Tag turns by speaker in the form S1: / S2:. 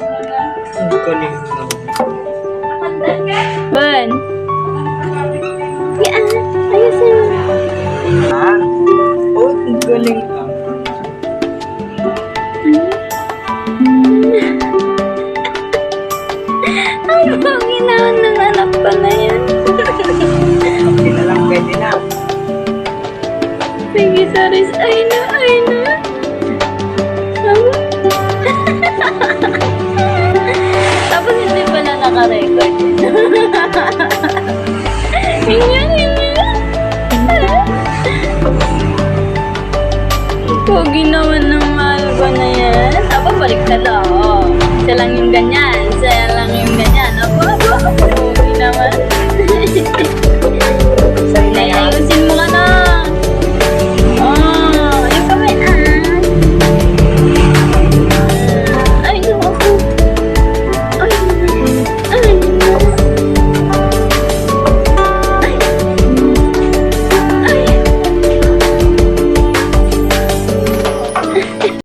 S1: Ang galing naman.
S2: Ban. Yeah, ayusin mo.
S1: Ha? Oh, ang galing ka.
S2: Ano bang ginawan ng anak ko na yan?
S1: Hindi na lang pwede na.
S2: Sige, sorry. Ay na, ay na. Tapos hindi pala naka-record. Hinga, hinga. Pogi naman